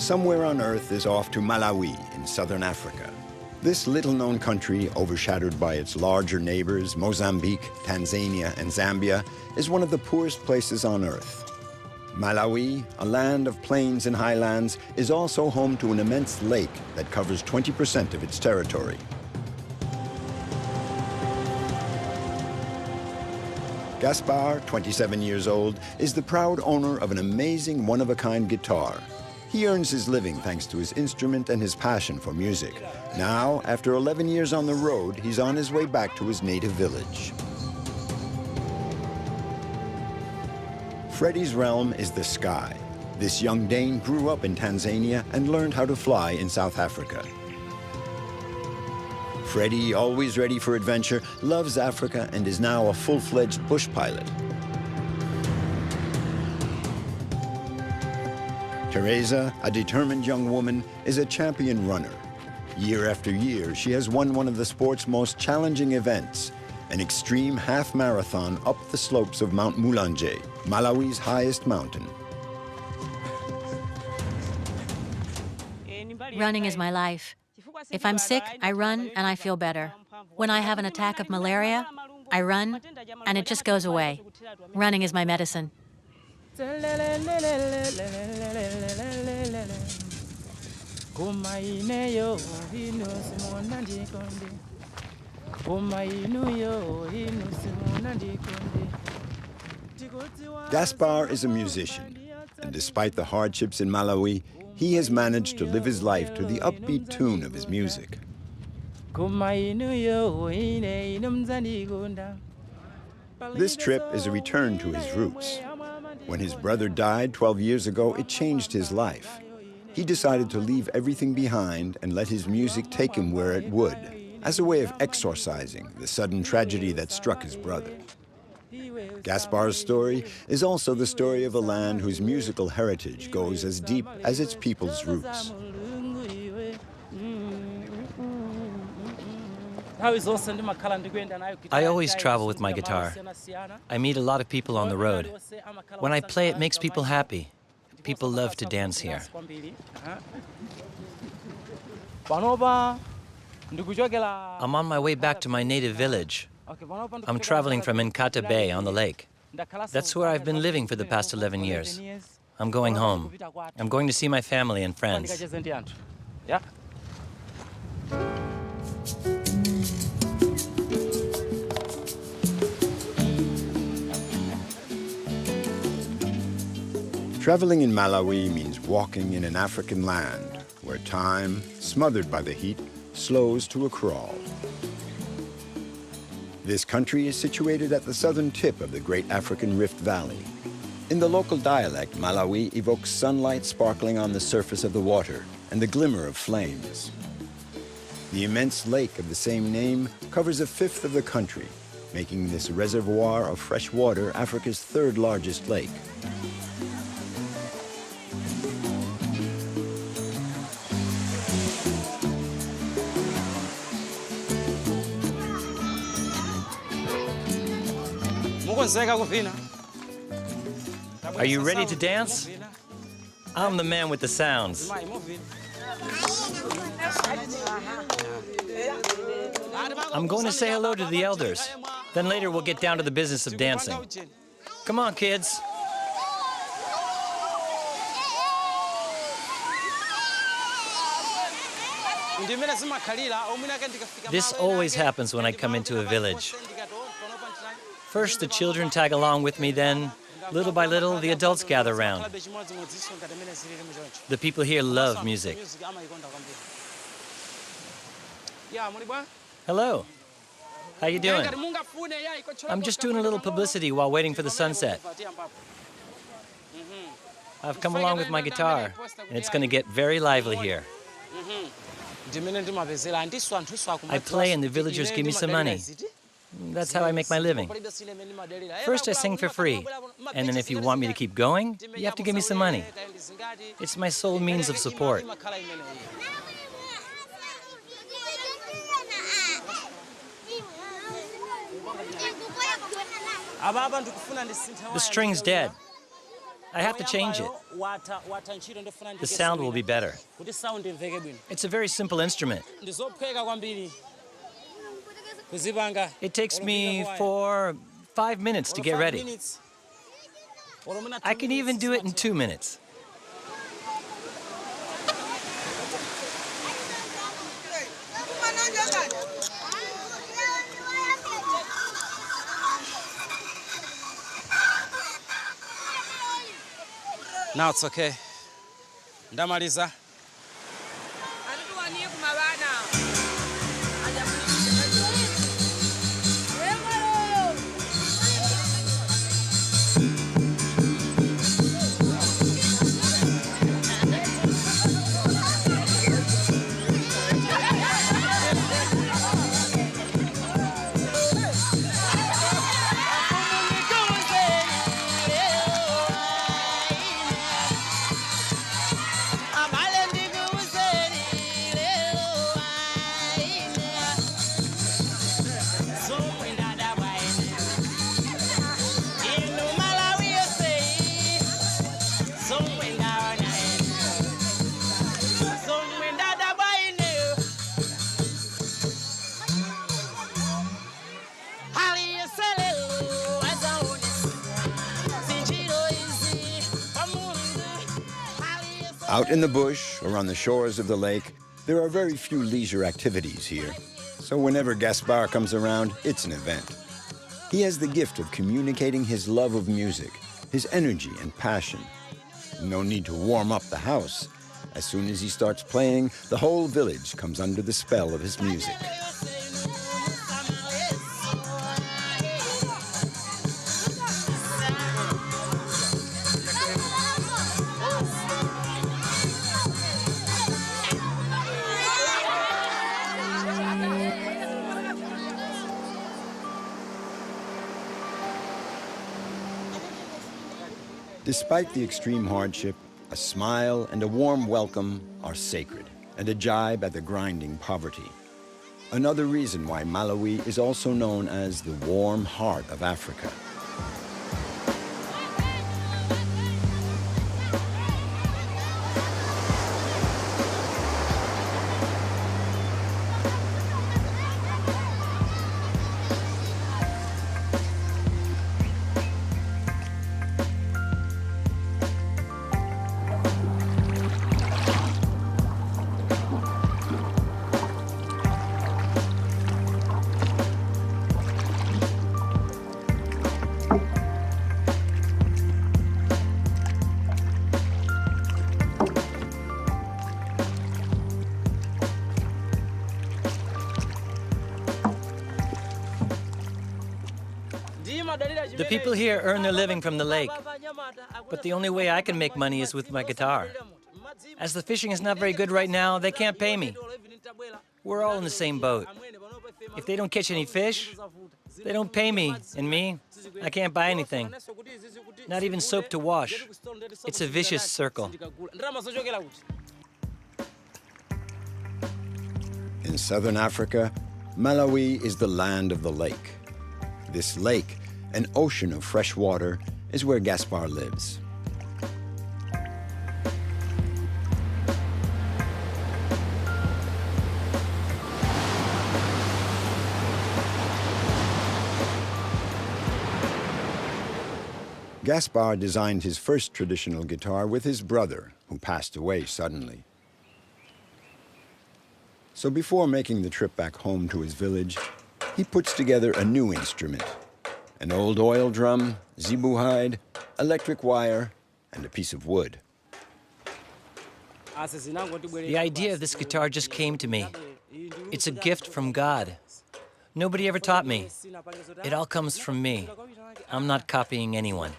somewhere on Earth is off to Malawi in southern Africa. This little-known country, overshadowed by its larger neighbors, Mozambique, Tanzania, and Zambia, is one of the poorest places on Earth. Malawi, a land of plains and highlands, is also home to an immense lake that covers 20% of its territory. Gaspar, 27 years old, is the proud owner of an amazing one-of-a-kind guitar. He earns his living thanks to his instrument and his passion for music. Now, after 11 years on the road, he's on his way back to his native village. Freddie's realm is the sky. This young Dane grew up in Tanzania and learned how to fly in South Africa. Freddie, always ready for adventure, loves Africa and is now a full-fledged bush pilot. Teresa, a determined young woman, is a champion runner. Year after year, she has won one of the sport's most challenging events, an extreme half marathon up the slopes of Mount Mulanje, Malawi's highest mountain. Running is my life. If I'm sick, I run and I feel better. When I have an attack of malaria, I run and it just goes away. Running is my medicine. Gaspar is a musician, and despite the hardships in Malawi, he has managed to live his life to the upbeat tune of his music. This trip is a return to his roots. When his brother died 12 years ago, it changed his life. He decided to leave everything behind and let his music take him where it would, as a way of exorcising the sudden tragedy that struck his brother. Gaspar's story is also the story of a land whose musical heritage goes as deep as its people's roots. I always travel with my guitar. I meet a lot of people on the road. When I play, it makes people happy. People love to dance here. I'm on my way back to my native village. I'm traveling from Nkata Bay on the lake. That's where I've been living for the past 11 years. I'm going home. I'm going to see my family and friends. Traveling in Malawi means walking in an African land where time, smothered by the heat, slows to a crawl. This country is situated at the southern tip of the Great African Rift Valley. In the local dialect, Malawi evokes sunlight sparkling on the surface of the water and the glimmer of flames. The immense lake of the same name covers a fifth of the country, making this reservoir of fresh water Africa's third largest lake. Are you ready to dance? I'm the man with the sounds. I'm going to say hello to the elders. Then later we'll get down to the business of dancing. Come on, kids. This always happens when I come into a village. First, the children tag along with me, then, little by little, the adults gather around. The people here love music. Hello. How you doing? I'm just doing a little publicity while waiting for the sunset. I've come along with my guitar, and it's going to get very lively here. I play and the villagers give me some money. That's how I make my living. First, I sing for free, and then if you want me to keep going, you have to give me some money. It's my sole means of support. The string's dead. I have to change it. The sound will be better. It's a very simple instrument. It takes me 5 minutes to get ready. I can even do it in 2 minutes. Now it's okay. Ndamaliza. Out in the bush or on the shores of the lake, there are very few leisure activities here. So whenever Gaspar comes around, it's an event. He has the gift of communicating his love of music, his energy and passion. No need to warm up the house. As soon as he starts playing, the whole village comes under the spell of his music. Despite the extreme hardship, a smile and a warm welcome are sacred, and a jibe at the grinding poverty. Another reason why Malawi is also known as the warm heart of Africa. The people here earn their living from the lake, but the only way I can make money is with my guitar. As the fishing is not very good right now, they can't pay me. We're all in the same boat. If they don't catch any fish, they don't pay me, and me, I can't buy anything. Not even soap to wash. It's a vicious circle. In southern Africa, Malawi is the land of the lake. This lake, an ocean of fresh water, is where Gaspar lives. Gaspar designed his first traditional guitar with his brother, who passed away suddenly. So before making the trip back home to his village, he puts together a new instrument: an old oil drum, zebu hide, electric wire, and a piece of wood. The idea of this guitar just came to me. It's a gift from God. Nobody ever taught me. It all comes from me. I'm not copying anyone.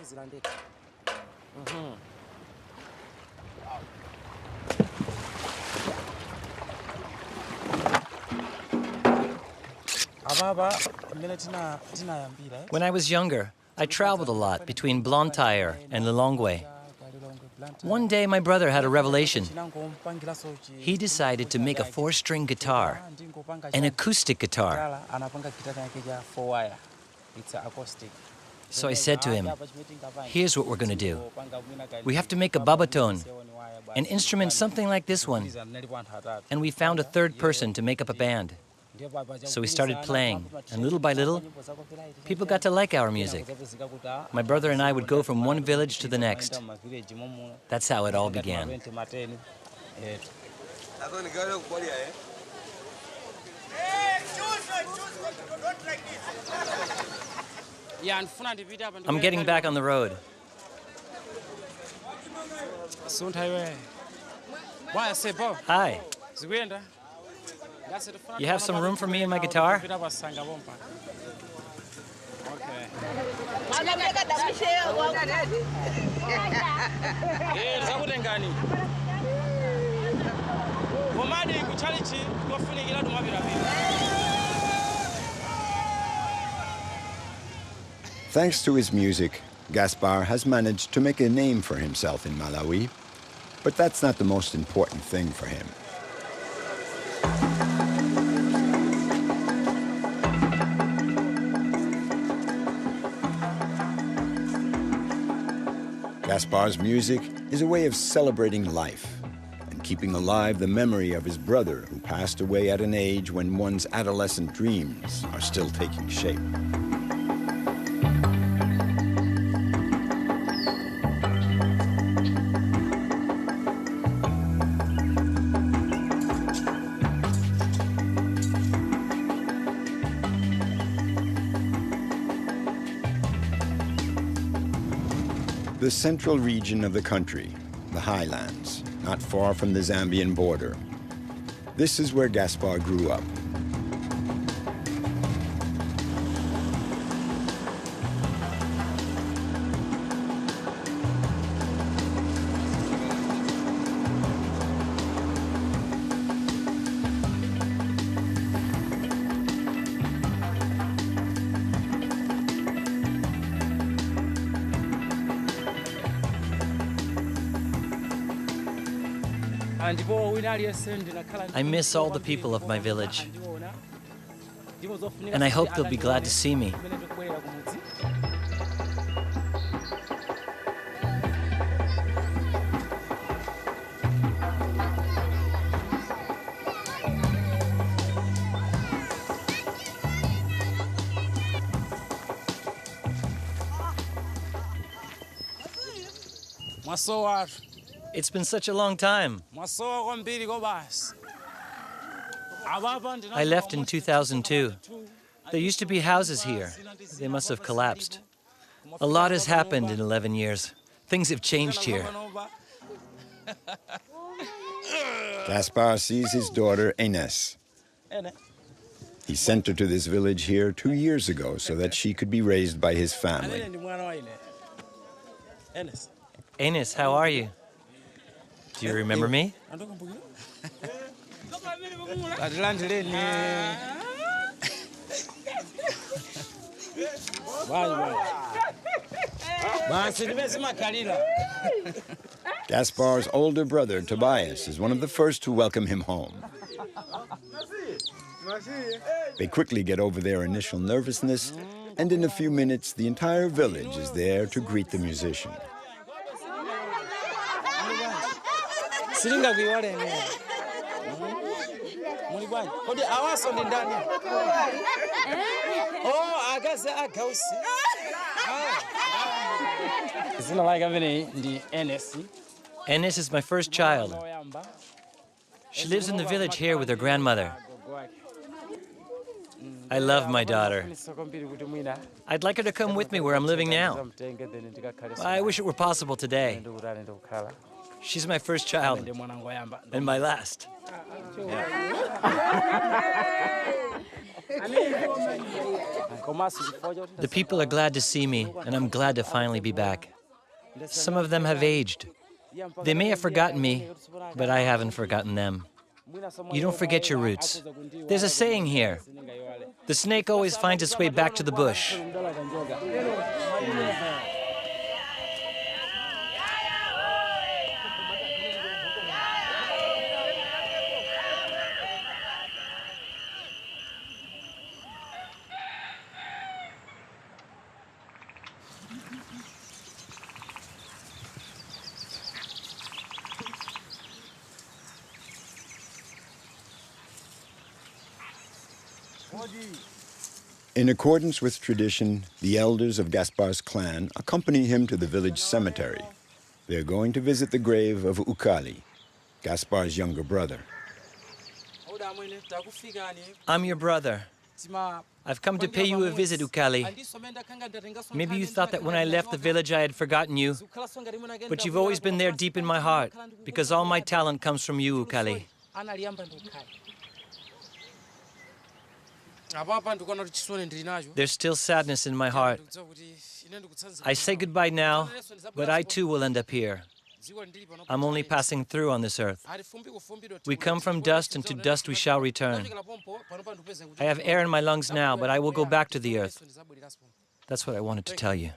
When I was younger, I traveled a lot between Blantyre and Lilongwe. One day, my brother had a revelation. He decided to make a 4-string guitar, an acoustic guitar. So I said to him, here's what we're going to do. We have to make a babaton, an instrument something like this one. And we found a third person to make up a band. So we started playing, and little by little, people got to like our music. My brother and I would go from one village to the next. That's how it all began. I'm getting back on the road. Hi. You have some room for me and my guitar? Thanks to his music, Gaspar has managed to make a name for himself in Malawi. But that's not the most important thing for him. Gaspar's music is a way of celebrating life and keeping alive the memory of his brother who passed away at an age when one's adolescent dreams are still taking shape. The central region of the country, the highlands, not far from the Zambian border. This is where Gaspar grew up. I miss all the people of my village, and I hope they'll be glad to see me. It's been such a long time. I left in 2002. There used to be houses here. They must have collapsed. A lot has happened in 11 years. Things have changed here. Gaspar sees his daughter, Ines. He sent her to this village here 2 years ago so that she could be raised by his family. Ines, how are you? Do you remember me? Gaspar's older brother, Tobias, is one of the first to welcome him home. They quickly get over their initial nervousness, and in a few minutes, the entire village is there to greet the musician. Ines is my first child. She lives in the village here with her grandmother. I love my daughter. I'd like her to come with me where I'm living now. I wish it were possible today. She's my first child, and my last. The people are glad to see me, and I'm glad to finally be back. Some of them have aged. They may have forgotten me, but I haven't forgotten them. You don't forget your roots. There's a saying here. The snake always finds its way back to the bush. In accordance with tradition, the elders of Gaspar's clan accompany him to the village cemetery. They're going to visit the grave of Ukali, Gaspar's younger brother. I'm your brother. I've come to pay you a visit, Ukali. Maybe you thought that when I left the village I had forgotten you, but you've always been there deep in my heart, because all my talent comes from you, Ukali. There's still sadness in my heart. I say goodbye now, but I too will end up here. I'm only passing through on this earth. We come from dust, and to dust we shall return. I have air in my lungs now, but I will go back to the earth. That's what I wanted to tell you.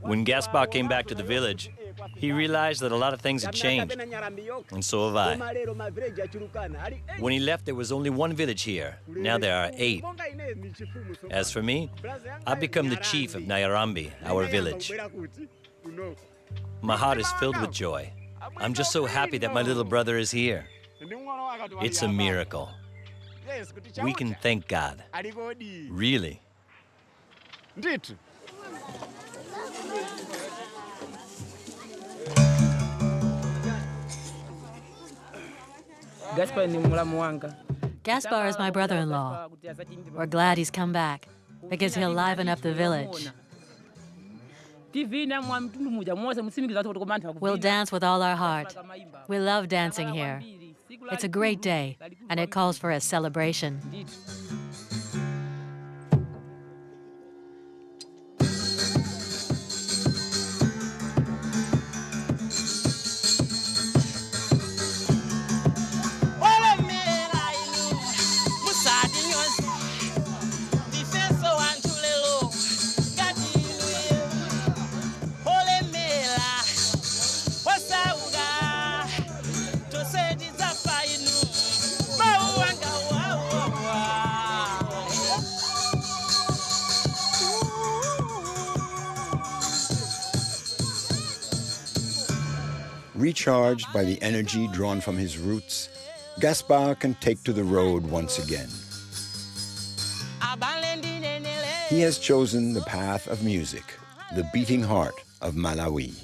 When Gaspar came back to the village, he realized that a lot of things had changed, and so have I. When he left, there was only one village here. Now there are 8. As for me, I've become the chief of Nyarambi, our village. My heart is filled with joy. I'm just so happy that my little brother is here. It's a miracle. We can thank God. Really. Gaspar is my brother-in-law. We're glad he's come back, because he'll liven up the village. We'll dance with all our heart. We love dancing here. It's a great day, and it calls for a celebration. Recharged by the energy drawn from his roots, Gaspar can take to the road once again. He has chosen the path of music, the beating heart of Malawi.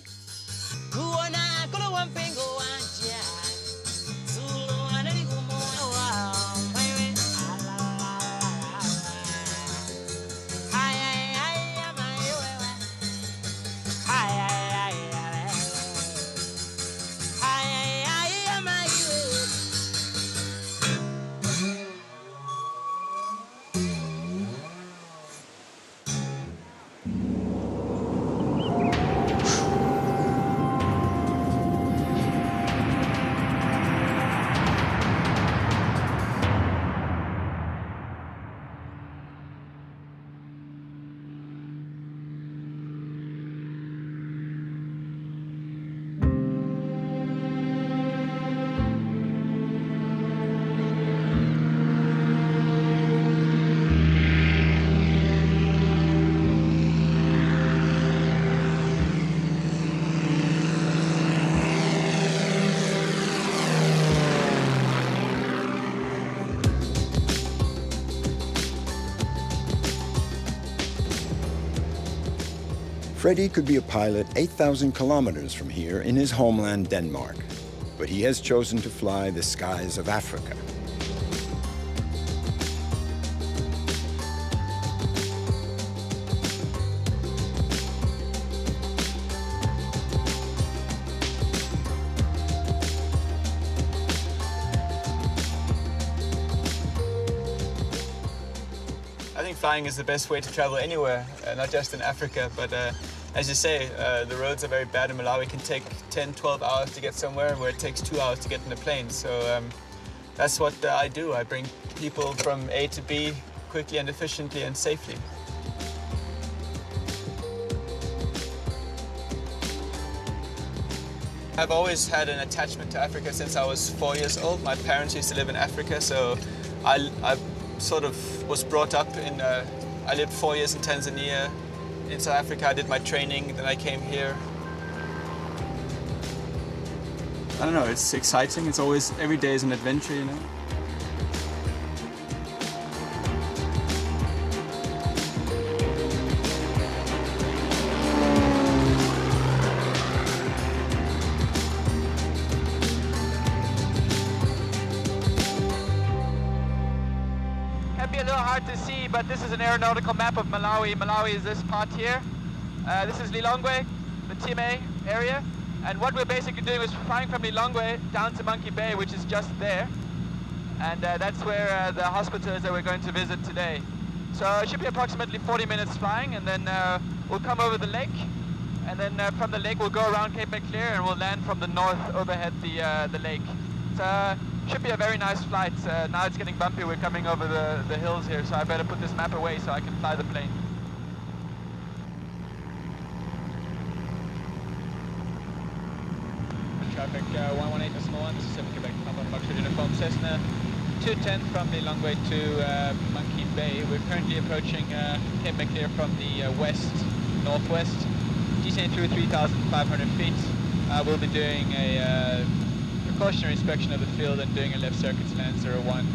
Freddie could be a pilot 8,000 kilometers from here in his homeland, Denmark. But he has chosen to fly the skies of Africa. I think flying is the best way to travel anywhere, not just in Africa, but as you say, the roads are very bad in Malawi. It can take 10, 12 hours to get somewhere, where it takes 2 hours to get in a plane. So that's what I do. I bring people from A to B quickly and efficiently and safely. I've always had an attachment to Africa since I was 4 years old. My parents used to live in Africa, so I sort of was brought up in, I lived 4 years in Tanzania. In South Africa, I did my training, then I came here. I don't know, it's exciting. It's always, every day is an adventure, you know? Might be a little hard to see, but this is an aeronautical map of Malawi. Malawi is this part here. This is Lilongwe, the Time area. And what we're basically doing is flying from Lilongwe down to Monkey Bay, which is just there. And that's where the hospital is that we're going to visit today. So it should be approximately 40 minutes flying, and then we'll come over the lake. And then from the lake we'll go around Cape Maclear, and we'll land from the north overhead the lake. So should be a very nice flight. Now it's getting bumpy, we're coming over the hills here, so I better put this map away so I can fly the plane. Traffic 118.1, 7 Quebec, Papa Foxtrot Uniform Cessna 210 from Lilongwe to Monkey Bay. We're currently approaching Cape Maclear from the northwest, descending through 3,500 feet. We'll be doing a precautionary inspection of the field and doing a left circuit to land 01.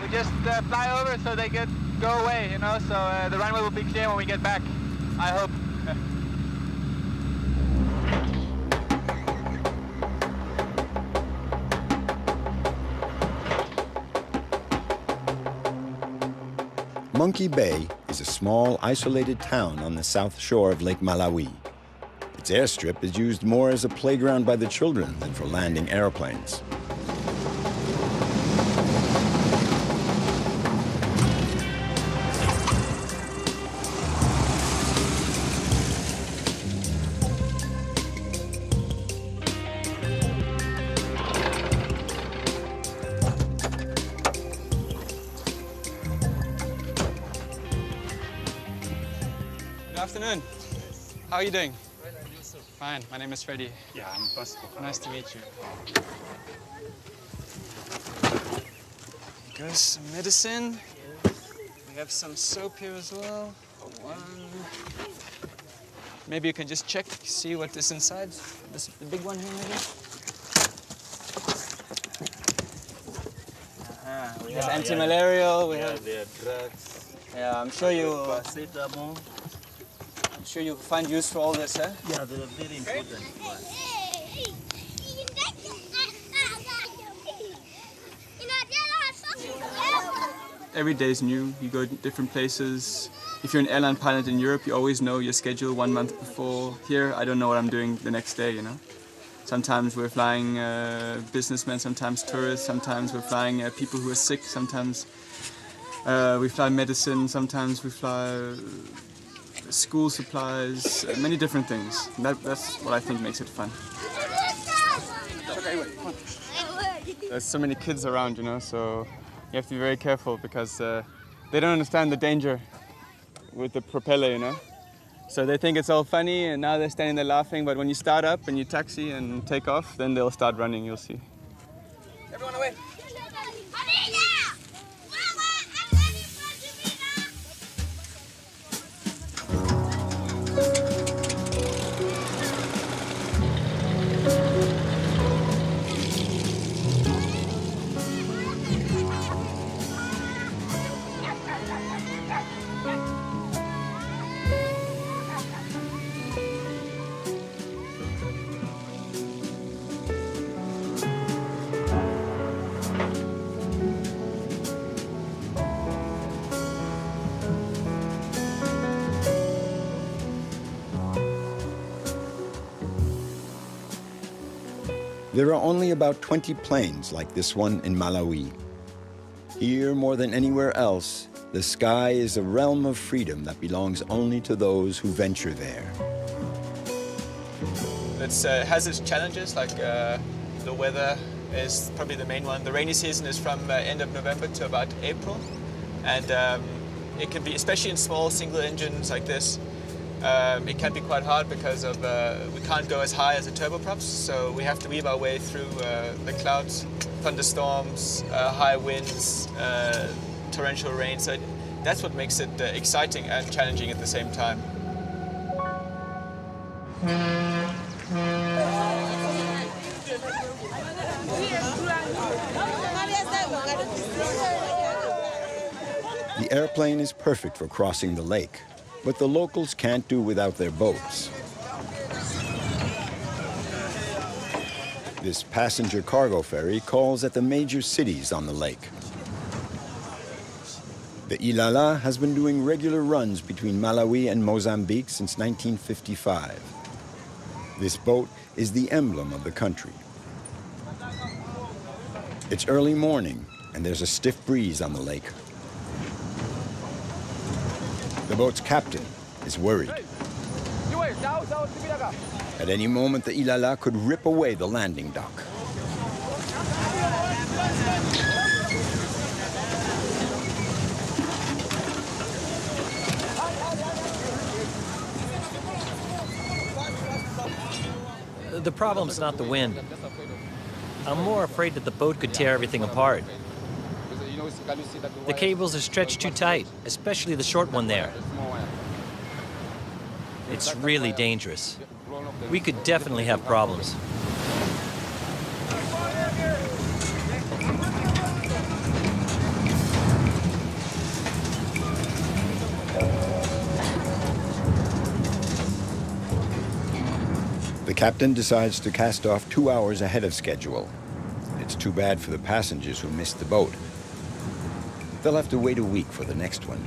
We just fly over so they go away, you know, so the runway will be clear when we get back, I hope. Monkey Bay is a small, isolated town on the south shore of Lake Malawi. Its airstrip is used more as a playground by the children than for landing airplanes. Good afternoon. How are you doing? Fine. My name is Freddie. Yeah, I'm Pascal. Nice to meet you. There's some medicine. We have some soap here as well. Maybe you can just check, see what is inside. The big one here, maybe? We have anti-malarial. We have. There are drugs. Yeah, I'm sure you. Paracetamol. I'm sure you'll find use for all this, eh? Yeah, they're very important ones. Every day is new. You go to different places. If you're an airline pilot in Europe, you always know your schedule 1 month before. Here, I don't know what I'm doing the next day, you know? Sometimes we're flying businessmen, sometimes tourists, sometimes we're flying people who are sick, sometimes we fly medicine, sometimes we fly school supplies, many different things. That's what I think makes it fun. There's so many kids around, you know, so you have to be very careful because they don't understand the danger with the propeller, you know. So they think it's all funny and now they're standing there laughing, but when you start up and you taxi and take off, then they'll start running, you'll see. Everyone away! There are only about 20 planes like this one in Malawi. Here, more than anywhere else, The sky is a realm of freedom that belongs only to those who venture there. It has its challenges, like the weather is probably the main one. The rainy season is from end of November to about April. And it can be, especially in small single engines like this, it can be quite hard because of we can't go as high as the turboprops, so we have to weave our way through the clouds, thunderstorms, high winds, torrential rain. So that's what makes it exciting and challenging at the same time. The airplane is perfect for crossing the lake, but the locals can't do without their boats. This passenger cargo ferry calls at the major cities on the lake. The Ilala has been doing regular runs between Malawi and Mozambique since 1955. This boat is the emblem of the country. It's early morning, and there's a stiff breeze on the lake. The boat's captain is worried. At any moment, the Ilala could rip away the landing dock. The problem's not the wind. I'm more afraid that the boat could tear everything apart. The cables are stretched too tight, especially the short one there. It's really dangerous. We could definitely have problems. The captain decides to cast off 2 hours ahead of schedule. It's too bad for the passengers who missed the boat. They'll have to wait a week for the next one.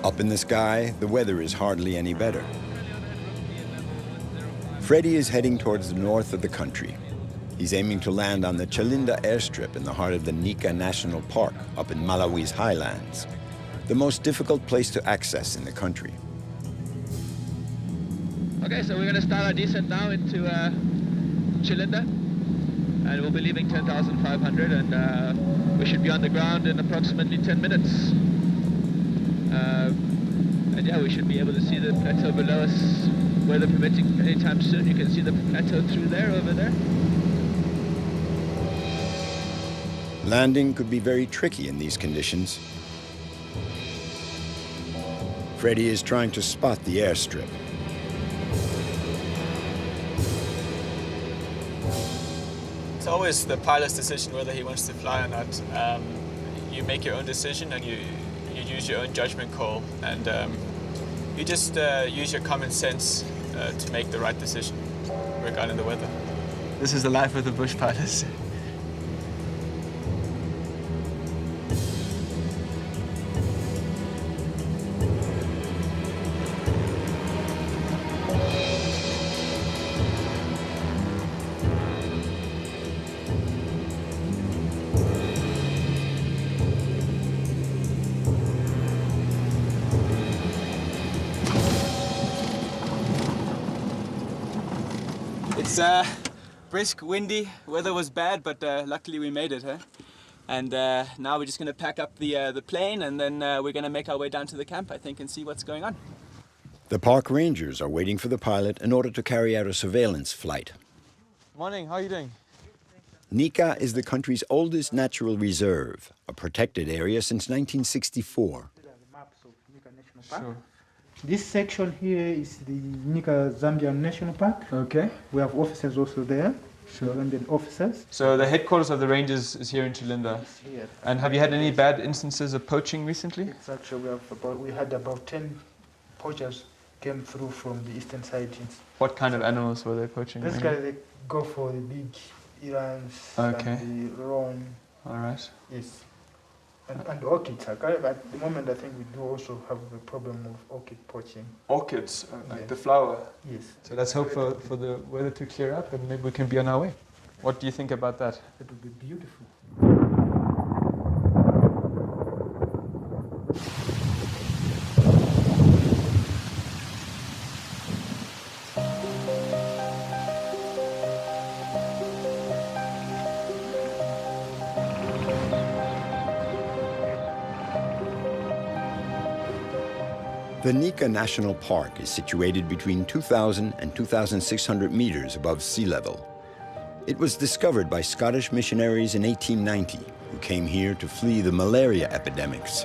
Up in the sky, the weather is hardly any better. Freddie is heading towards the north of the country. He's aiming to land on the Chalinda airstrip in the heart of the Nika National Park up in Malawi's highlands, the most difficult place to access in the country. Okay, so we're going to start our descent now into Chalinda, and we'll be leaving 10,500, and we should be on the ground in approximately 10 minutes. And yeah, we should be able to see the plateau below us, weather permitting, anytime soon. You can see the plateau through there, over there. Landing could be very tricky in these conditions. Freddie is trying to spot the airstrip. It's always the pilot's decision whether he wants to fly or not. You make your own decision and you use your own judgment call, and you just use your common sense to make the right decision regarding the weather. This is the life of the bush pilots. It's brisk, windy, weather was bad, but luckily we made it, huh? And now we're just going to pack up the plane, and then we're going to make our way down to the camp, I think, and see what's going on. The park rangers are waiting for the pilot in order to carry out a surveillance flight. Morning, how are you doing? Nika is the country's oldest natural reserve, a protected area since 1964. Sure. This section here is the Nika Zambian National Park. Okay. We have officers also there, Sure. Zambian officers. So the headquarters of the rangers is here in Chalinda. Here. And have you had any bad instances of poaching recently? It's actually we had about 10 poachers came through from the eastern side. What kind of animals were they poaching? Basically, they go for the big Irans Okay. and the roan. All right. Yes. And orchids. At the moment, I think we do also have the problem of orchid poaching. Orchids, like Yeah. the flower. Yes. So let's hope for the weather to clear up and maybe we can be on our way. What do you think about that? It would be beautiful. The Nika National Park is situated between 2,000 and 2,600 meters above sea level. It was discovered by Scottish missionaries in 1890, who came here to flee the malaria epidemics.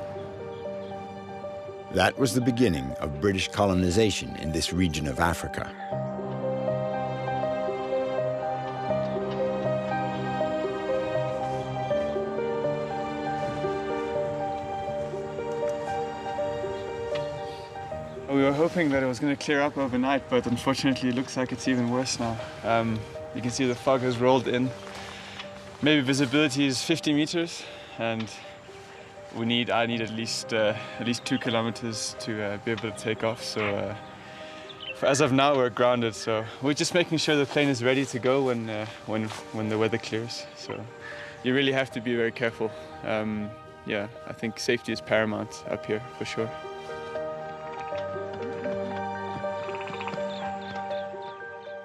That was the beginning of British colonization in this region of Africa. We were hoping that it was going to clear up overnight, but unfortunately it looks like it's even worse now. You can see the fog has rolled in. Maybe visibility is 50 meters, and I need at least 2 kilometers to be able to take off. So as of now, we're grounded. So we're just making sure the plane is ready to go when the weather clears. So you really have to be very careful. Yeah, I think safety is paramount up here for sure.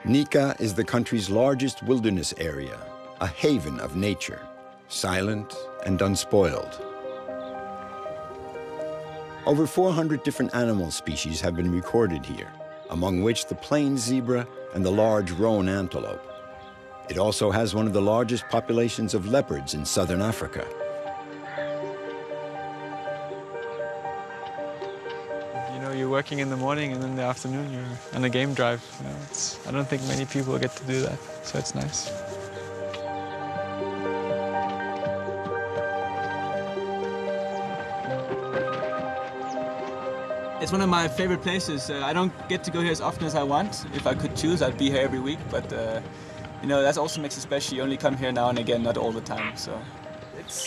Nika is the country's largest wilderness area, a haven of nature, silent and unspoiled. Over 400 different animal species have been recorded here, among which the plains zebra and the large roan antelope. It also has one of the largest populations of leopards in southern Africa. You're working in the morning, and in the afternoon you're on a game drive. I don't think many people get to do that, so it's nice. It's one of my favorite places. I don't get to go here as often as I want. If I could choose, I'd be here every week, but that also makes it special. You only come here now and again, not all the time. So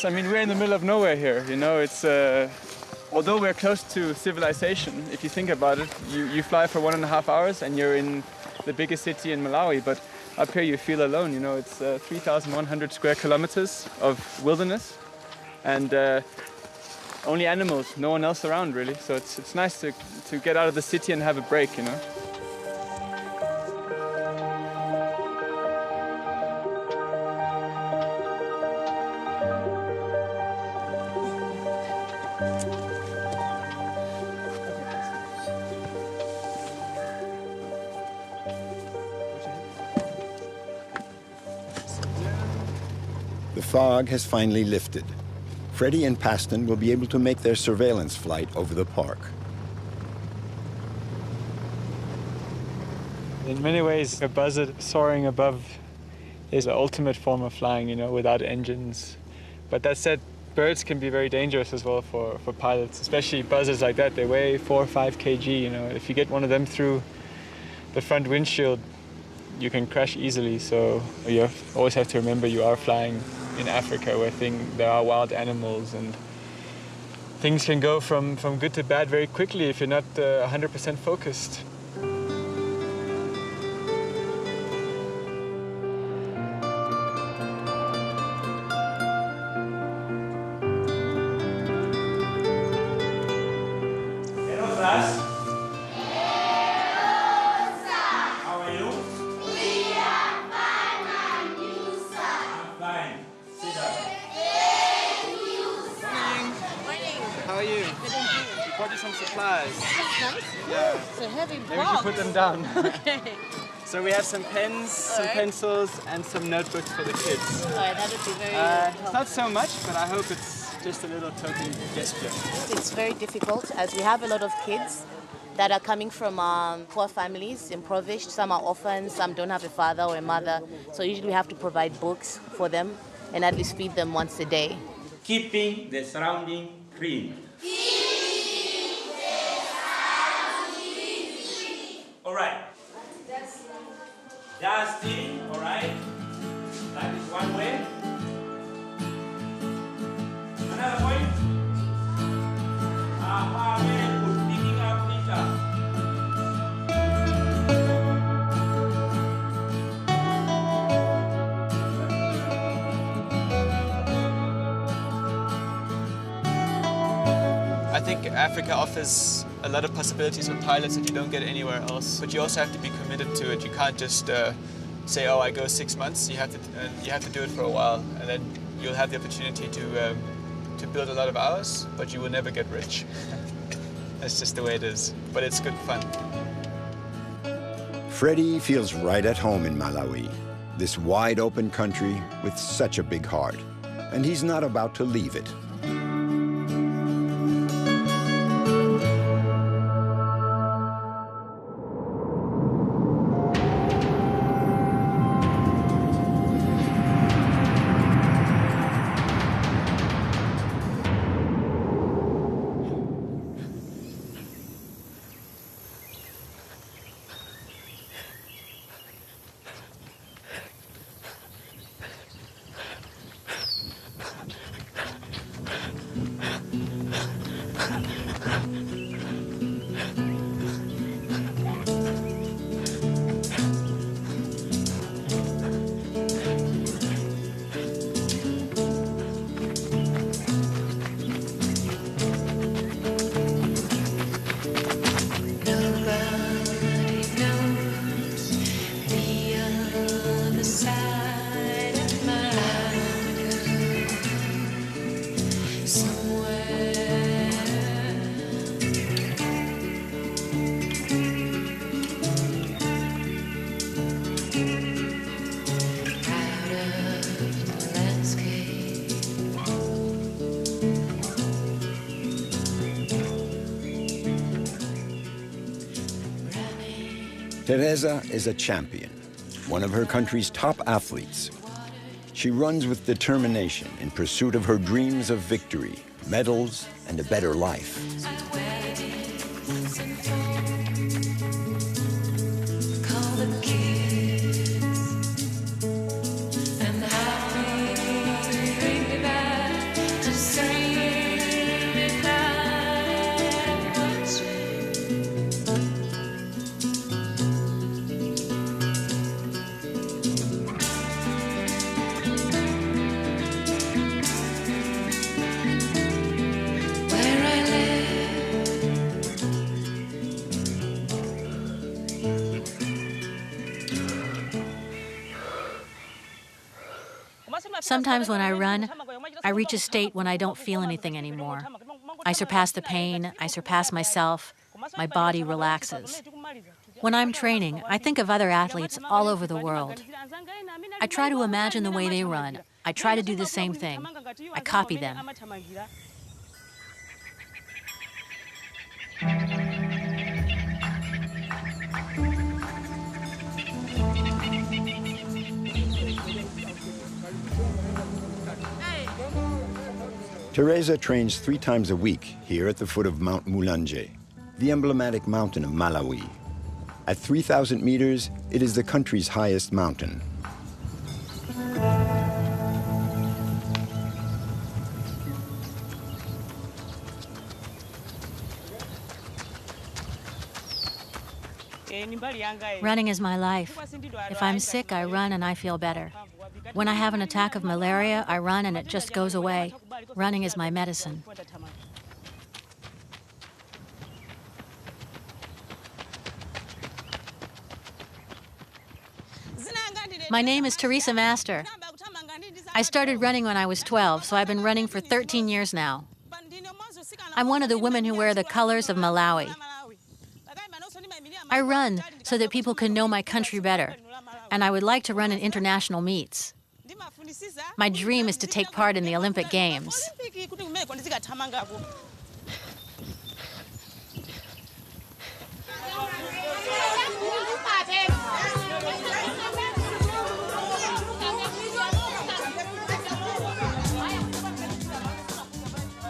we're in the middle of nowhere here. Although we're close to civilization, if you think about it, you fly for 1.5 hours and you're in the biggest city in Malawi, but up here you feel alone. It's 3,100 square kilometers of wilderness and only animals, no one else around really. So it's nice to get out of the city and have a break, The fog has finally lifted. Freddie and Paston will be able to make their surveillance flight over the park. In many ways, a buzzard soaring above is the ultimate form of flying, without engines. But that said, birds can be very dangerous as well for pilots, especially buzzards like that. They weigh 4 or 5 kg, If you get one of them through the front windshield, you can crash easily. So you always have to remember you are flying in Africa where there are wild animals and things can go from good to bad very quickly if you're not 100% focused. Hello, class. How are you? We are fine, and you, sir? I'm fine. Sit down. How are you? We brought you some supplies. That's nice. Yeah. It's a heavy box. Maybe we should put them down. Okay. So we have some pens, some pencils, and some notebooks for the kids. All right, that would be very It's not so much, but I hope it's just a little token gesture. It's very difficult as we have a lot of kids that are coming from poor families, impoverished. Some are orphans, some don't have a father or a mother. So usually we have to provide books for them and at least feed them once a day. Keeping the surrounding clean. All right. Dusting, all right. That is one way. Another point. Very good. Picking up litter. Africa offers a lot of possibilities for pilots that you don't get anywhere else, but you also have to be committed to it. You can't just say, oh, I go 6 months. You have to do it for a while, and then you'll have the opportunity to build a lot of hours, but you will never get rich. That's just the way it is, but it's good fun. Freddie feels right at home in Malawi, this wide open country with such a big heart, and he's not about to leave it. Teresa is a champion, one of her country's top athletes. She runs with determination in pursuit of her dreams of victory, medals, and a better life. Sometimes when I run, I reach a state when I don't feel anything anymore. I surpass the pain, I surpass myself, my body relaxes. When I'm training, I think of other athletes all over the world. I try to imagine the way they run. I try to do the same thing. I copy them. Teresa trains 3 times a week here at the foot of Mount Mulanje, the emblematic mountain of Malawi. At 3,000 meters, it is the country's highest mountain. Running is my life. If I'm sick, I run and I feel better. When I have an attack of malaria, I run and it just goes away. Running is my medicine. My name is Teresa Master. I started running when I was 12, so I've been running for 13 years now. I'm one of the women who wear the colors of Malawi. I run so that people can know my country better, and I would like to run in international meets. My dream is to take part in the Olympic Games.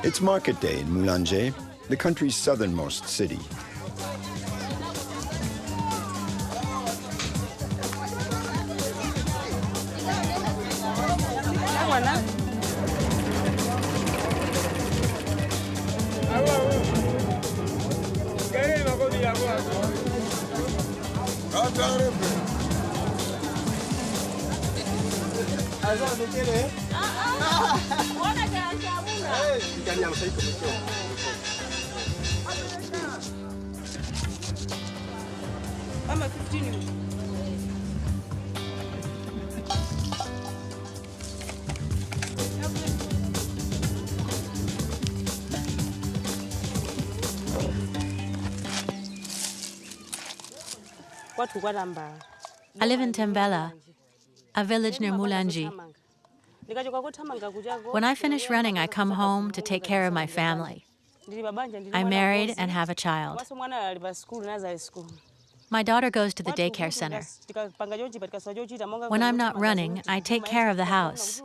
It's market day in Mulanje, the country's southernmost city. I live in Tembela, a village near Mulanji. When I finish running, I come home to take care of my family. I'm married and have a child. My daughter goes to the daycare center. When I'm not running, I take care of the house.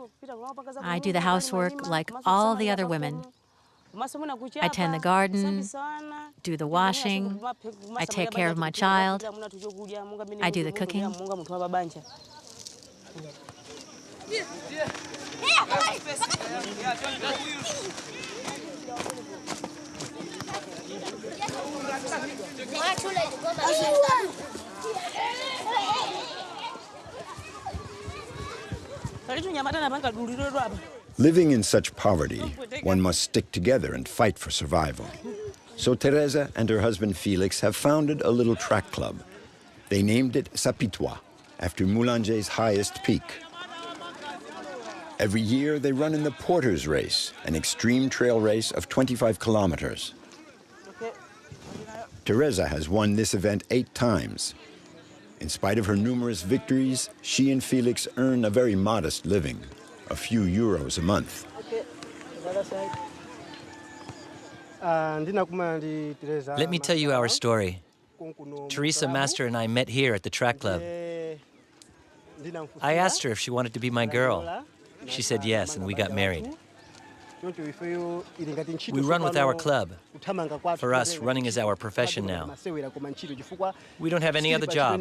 I do the housework like all the other women. I tend the garden, do the washing, I take care of my child, I do the cooking. Living in such poverty, one must stick together and fight for survival. So Teresa and her husband Felix have founded a little track club. They named it Sapitwa, after Mulanje's highest peak. Every year they run in the Porter's Race, an extreme trail race of 25 kilometers. Teresa has won this event 8 times. In spite of her numerous victories, she and Felix earn a very modest living, a few euros a month. Let me tell you our story. Teresa Master and I met here at the track club. I asked her if she wanted to be my girl. She said yes, and we got married. We run with our club. For us, running is our profession now. We don't have any other job.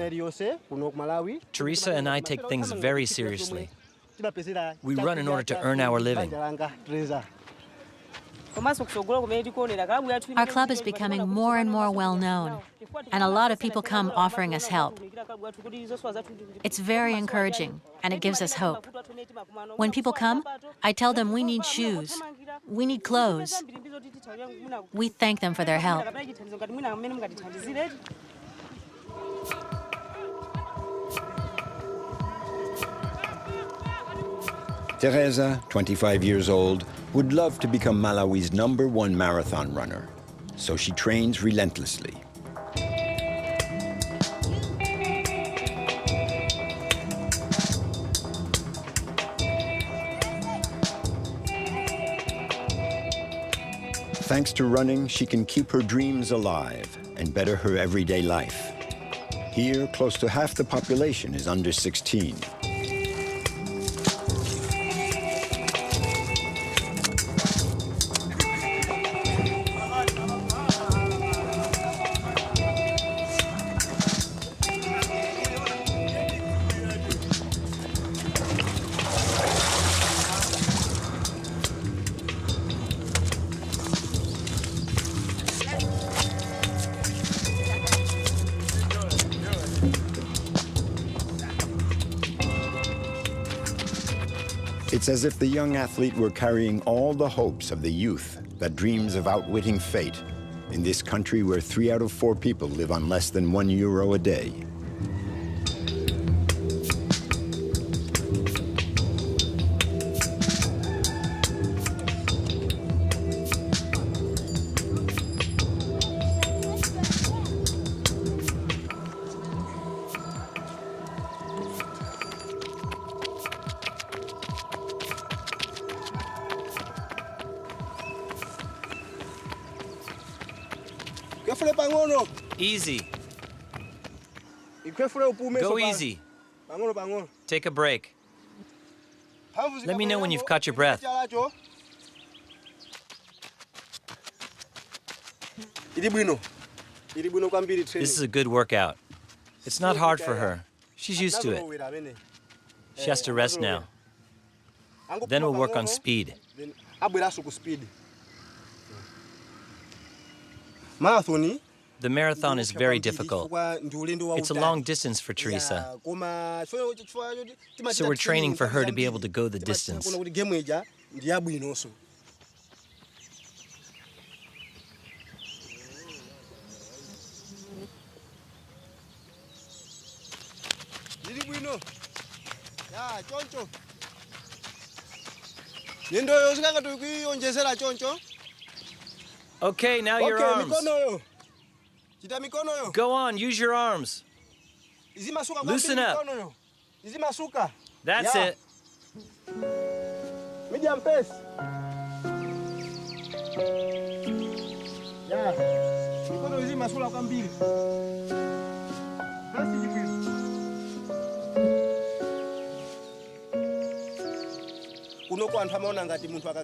Teresa and I take things very seriously. We run in order to earn our living. Our club is becoming more and more well-known, and a lot of people come offering us help. It's very encouraging, and it gives us hope. When people come, I tell them we need shoes, we need clothes. We thank them for their help. Teresa, 25 years old, would love to become Malawi's #1 marathon runner, so she trains relentlessly. Thanks to running, she can keep her dreams alive and better her everyday life. Here, close to half the population is under 16. It's as if the young athlete were carrying all the hopes of the youth that dreams of outwitting fate in this country where 3 out of 4 people live on less than €1 a day. Easy. Go easy. Take a break. Let me know when you've caught your breath. This is a good workout. It's not hard for her. She's used to it. She has to rest now. Then we'll work on speed. The marathon is very difficult. It's a long distance for Teresa. So we're training for her to be able to go the distance. Okay, now your arms. Go on, use your arms. Loosen up. That's it. Medium pace. Mikono izima sura kwa mbili. Basi jikwili.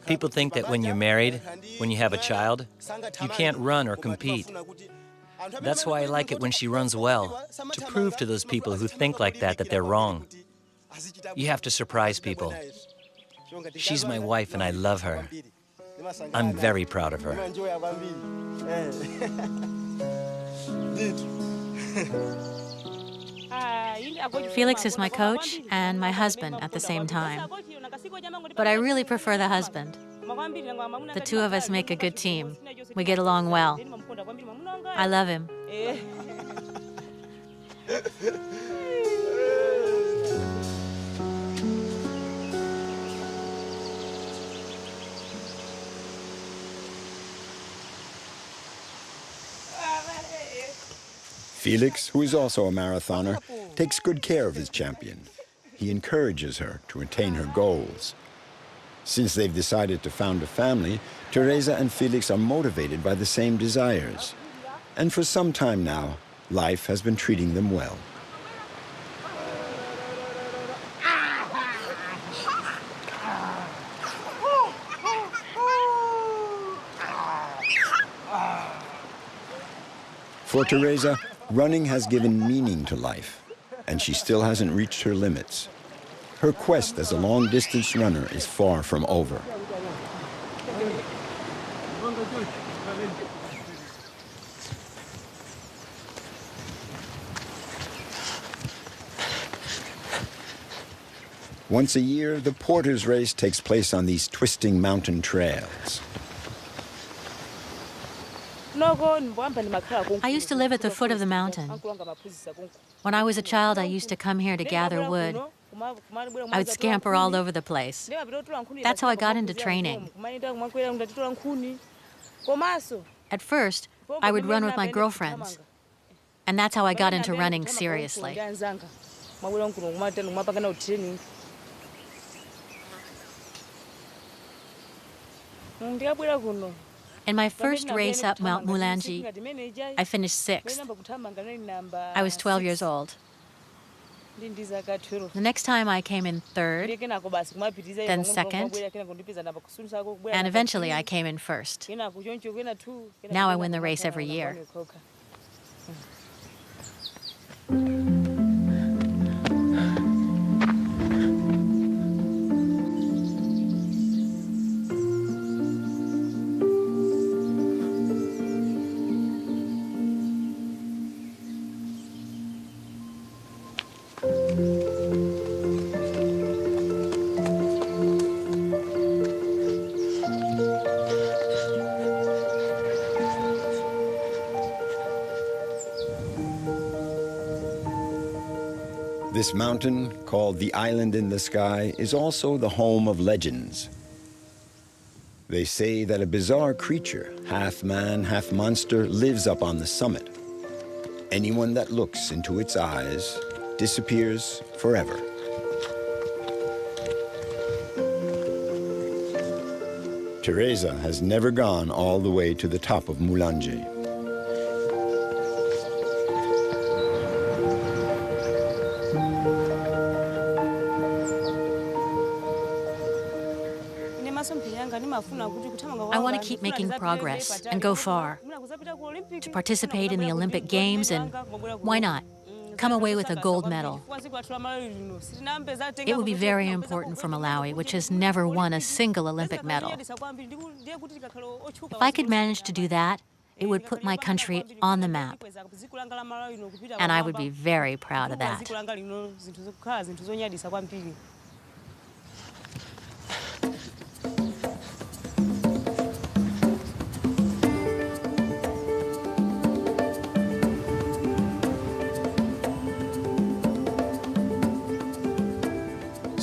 People think that when you're married, when you have a child, you can't run or compete. That's why I like it when she runs well, to prove to those people who think like that they're wrong. You have to surprise people. She's my wife and I love her. I'm very proud of her. Felix is my coach and my husband at the same time. But I really prefer the husband. The two of us make a good team. We get along well. I love him. Felix, who is also a marathoner, takes good care of his champion. He encourages her to attain her goals. Since they've decided to found a family, Teresa and Felix are motivated by the same desires. And for some time now, life has been treating them well. For Teresa, running has given meaning to life, and she still hasn't reached her limits. Her quest as a long-distance runner is far from over. Once a year, the Porter's Race takes place on these twisting mountain trails. I used to live at the foot of the mountain. When I was a child, I used to come here to gather wood. I would scamper all over the place. That's how I got into training. At first, I would run with my girlfriends. And that's how I got into running seriously. In my first race up Mount Mulanje, I finished 6th. I was 12 years old. The next time I came in 3rd, then 2nd, and eventually I came in 1st. Now I win the race every year. This mountain, called the Island in the Sky, is also the home of legends. They say that a bizarre creature, half man, half monster, lives up on the summit. Anyone that looks into its eyes disappears forever. Teresa has never gone all the way to the top of Mulanje. I want to keep making progress and go far, to participate in the Olympic Games and, why not, come away with a gold medal. It would be very important for Malawi, which has never won a single Olympic medal. If I could manage to do that, it would put my country on the map. And I would be very proud of that.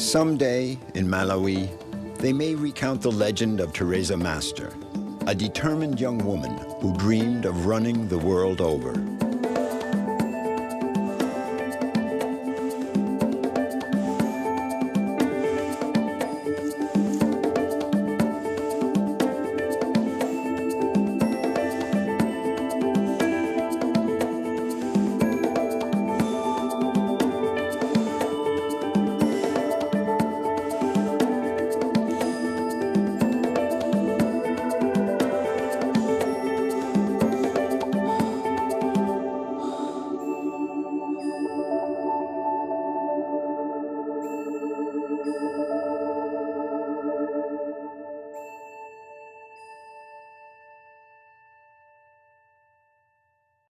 Someday, in Malawi, they may recount the legend of Teresa Master, a determined young woman who dreamed of running the world over.